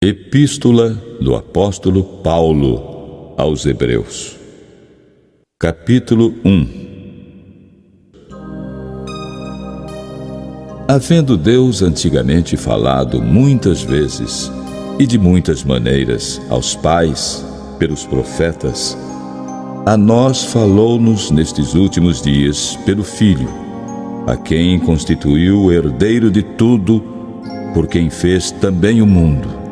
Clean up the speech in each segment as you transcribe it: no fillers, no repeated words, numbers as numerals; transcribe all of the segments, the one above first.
Epístola do Apóstolo Paulo aos Hebreus, capítulo 1. Havendo Deus antigamente falado muitas vezes e de muitas maneiras aos pais, pelos profetas, a nós falou-nos nestes últimos dias pelo Filho, a quem constituiu o herdeiro de tudo, por quem fez também o mundo,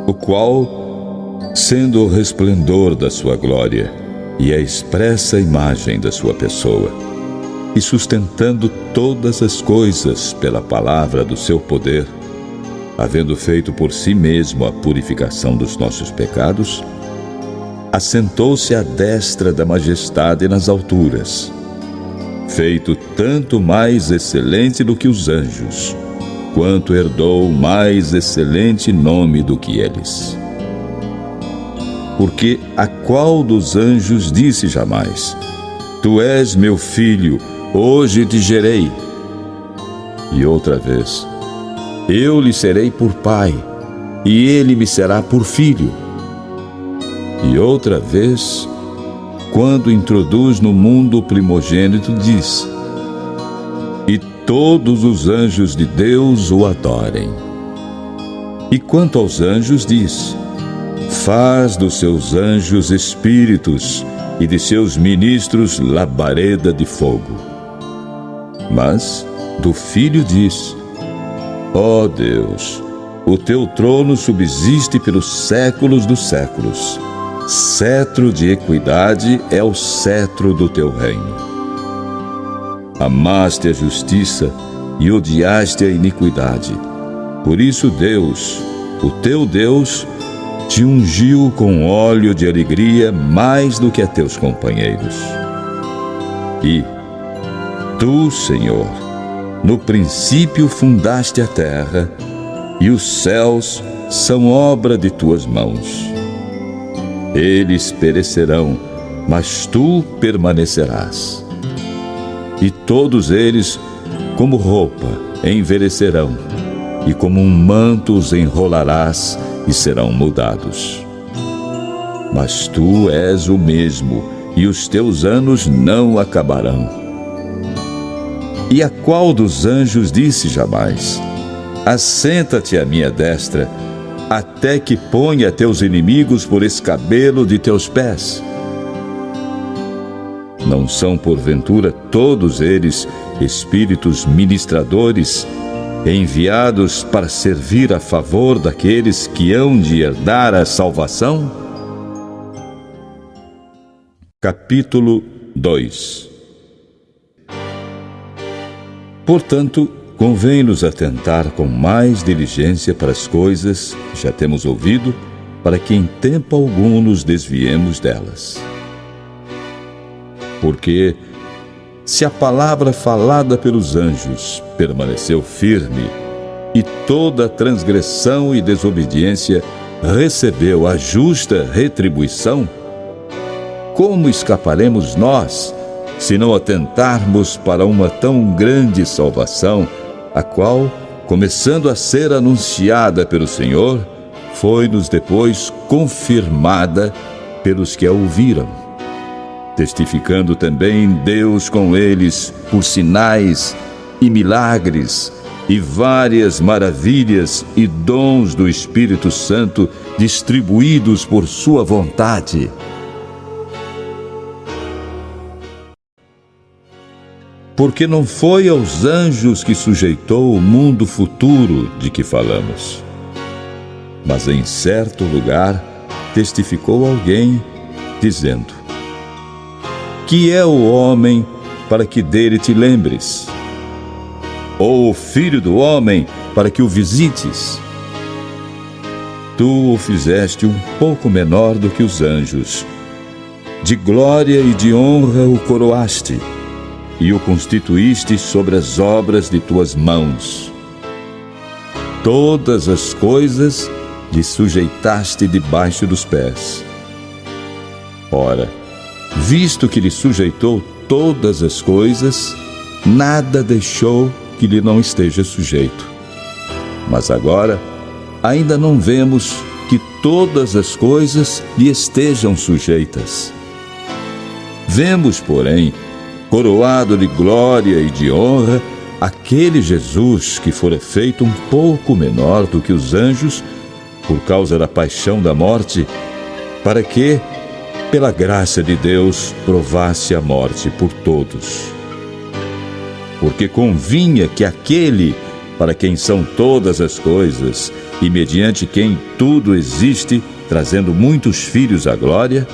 o qual, sendo o resplendor da sua glória e a expressa imagem da sua pessoa, e sustentando todas as coisas pela palavra do seu poder, havendo feito por si mesmo a purificação dos nossos pecados, assentou-se à destra da majestade nas alturas, feito tanto mais excelente do que os anjos, quanto herdou mais excelente nome do que eles. Porque a qual dos anjos disse jamais: Tu és meu filho, hoje te gerei? E outra vez: Eu lhe serei por pai, e ele me será por filho. E outra vez, quando introduz no mundo o primogênito, diz: E todos os anjos de Deus o adorem. E quanto aos anjos diz: Faz dos seus anjos espíritos e de seus ministros labareda de fogo. Mas do Filho diz: Ó Deus, o teu trono subsiste pelos séculos dos séculos. Cetro de equidade é o cetro do teu reino. Amaste a justiça e odiaste a iniquidade. Por isso Deus, o teu Deus, te ungiu com óleo de alegria mais do que a teus companheiros. E tu, Senhor, no princípio fundaste a terra, e os céus são obra de tuas mãos. Eles perecerão, mas tu permanecerás. E todos eles, como roupa, envelhecerão, e como um manto os enrolarás e serão mudados. Mas tu és o mesmo, e os teus anos não acabarão. E a qual dos anjos disse jamais: Assenta-te à minha destra, até que ponha teus inimigos por escabelo de teus pés? Não são, porventura, todos eles espíritos ministradores, enviados para servir a favor daqueles que hão de herdar a salvação? Capítulo 2. Portanto, convém-nos atentar com mais diligência para as coisas que já temos ouvido, para que em tempo algum nos desviemos delas. Porque, se a palavra falada pelos anjos permaneceu firme, e toda transgressão e desobediência recebeu a justa retribuição, como escaparemos nós, se não atentarmos para uma tão grande salvação, a qual, começando a ser anunciada pelo Senhor, foi-nos depois confirmada pelos que a ouviram, testificando também Deus com eles por sinais e milagres e várias maravilhas e dons do Espírito Santo distribuídos por sua vontade. Porque não foi aos anjos que sujeitou o mundo futuro de que falamos, mas em certo lugar testificou alguém, dizendo: Que é o homem para que dele te lembres? Ou o filho do homem para que o visites? Tu o fizeste um pouco menor do que os anjos. De glória e de honra o coroaste, e o constituíste sobre as obras de tuas mãos. Todas as coisas lhe sujeitaste debaixo dos pés. Ora, visto que lhe sujeitou todas as coisas, nada deixou que lhe não esteja sujeito. Mas agora, ainda não vemos que todas as coisas lhe estejam sujeitas. Vemos, porém, coroado de glória e de honra, aquele Jesus que fora feito um pouco menor do que os anjos, por causa da paixão da morte, para que, pela graça de Deus, provasse a morte por todos. Porque convinha que aquele para quem são todas as coisas, e mediante quem tudo existe, trazendo muitos filhos à glória,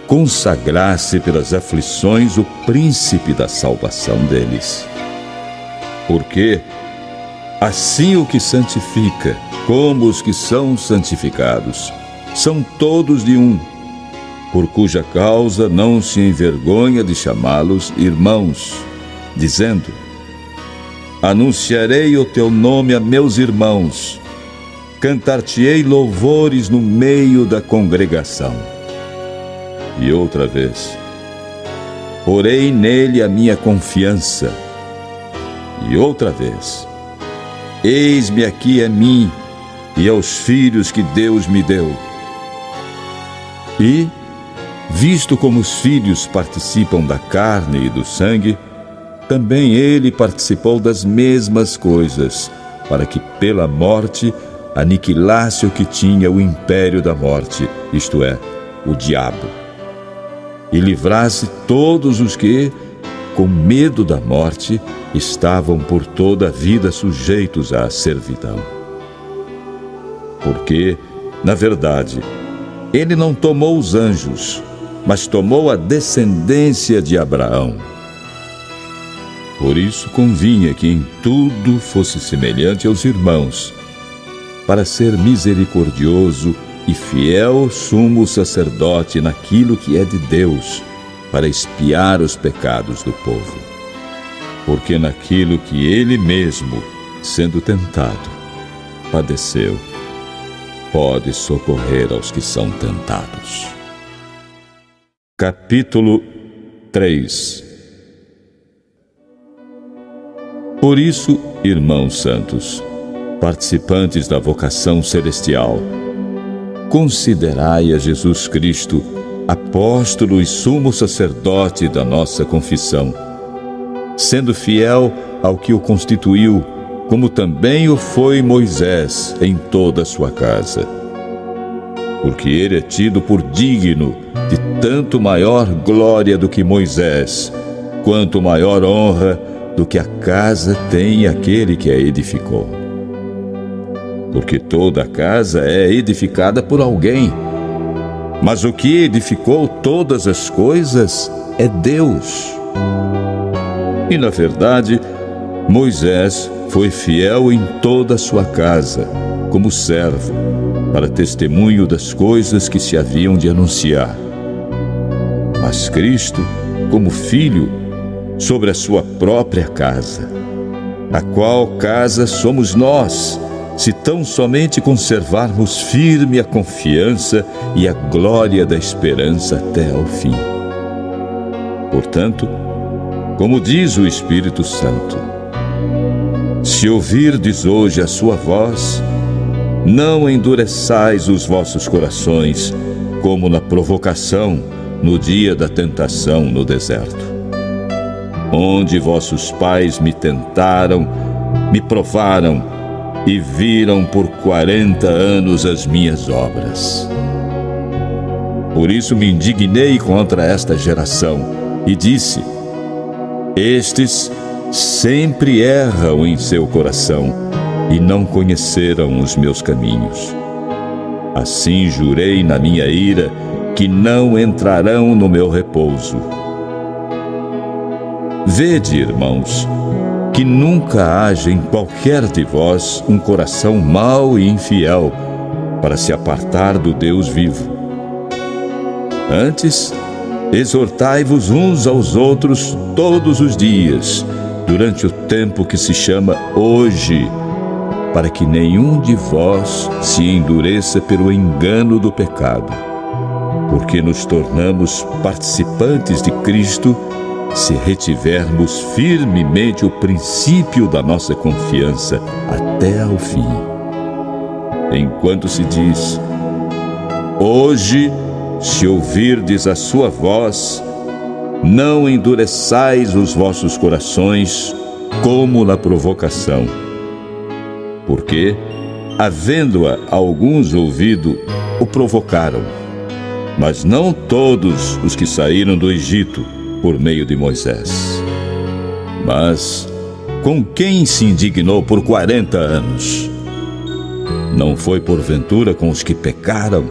consagrasse pelas aflições o príncipe da salvação deles. Porque assim o que santifica, como os que são santificados, são todos de um, por cuja causa não se envergonha de chamá-los irmãos, dizendo: anunciarei o teu nome a meus irmãos, cantar-te-ei louvores no meio da congregação. E outra vez: porei nele a minha confiança. E outra vez: eis-me aqui a mim e aos filhos que Deus me deu. E, visto como os filhos participam da carne e do sangue, também ele participou das mesmas coisas, para que pela morte aniquilasse o que tinha o império da morte, isto é, o diabo, e livrasse todos os que, com medo da morte, estavam por toda a vida sujeitos à servidão. Porque, na verdade, ele não tomou os anjos, mas tomou a descendência de Abraão. Por isso convinha que em tudo fosse semelhante aos irmãos, para ser misericordioso e fiel sumo sacerdote naquilo que é de Deus, para expiar os pecados do povo. Porque naquilo que ele mesmo, sendo tentado, padeceu, pode socorrer aos que são tentados. Capítulo 3. Por isso, irmãos santos, participantes da vocação celestial, considerai a Jesus Cristo, apóstolo e sumo sacerdote da nossa confissão, sendo fiel ao que o constituiu, como também o foi Moisés em toda a sua casa. Porque ele é tido por digno de tanto maior glória do que Moisés, quanto maior honra do que a casa tem aquele que a edificou. Porque toda a casa é edificada por alguém, mas o que edificou todas as coisas é Deus. E, na verdade, Moisés foi fiel em toda a sua casa, como servo, para testemunho das coisas que se haviam de anunciar. Mas Cristo, como filho, sobre a sua própria casa, a qual casa somos nós, se tão somente conservarmos firme a confiança e a glória da esperança até ao fim. Portanto, como diz o Espírito Santo: se ouvirdes hoje a sua voz, não endureçais os vossos corações, como na provocação, no dia da tentação no deserto, onde vossos pais me tentaram, me provaram e viram por 40 anos as minhas obras. Por isso me indignei contra esta geração e disse: estes sempre erram em seu coração e não conheceram os meus caminhos. Assim jurei na minha ira que não entrarão no meu repouso. Vede, irmãos, que nunca haja em qualquer de vós um coração mau e infiel para se apartar do Deus vivo. Antes, exortai-vos uns aos outros todos os dias, durante o tempo que se chama hoje, para que nenhum de vós se endureça pelo engano do pecado, porque nos tornamos participantes de Cristo se retivermos firmemente o princípio da nossa confiança até ao fim. enquanto se diz: hoje, se ouvirdes a sua voz, não endureçais os vossos corações como na provocação. Porque, havendo-a alguns ouvido, o provocaram, mas não todos os que saíram do Egito por meio de Moisés. Mas com quem se indignou por 40 anos? Não foi porventura com os que pecaram,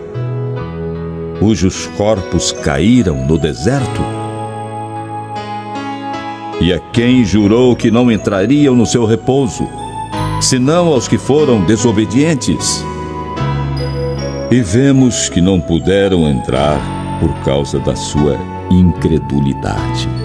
cujos corpos caíram no deserto? E a quem jurou que não entrariam no seu repouso, senão aos que foram desobedientes? E vemos que não puderam entrar por causa da sua incredulidade.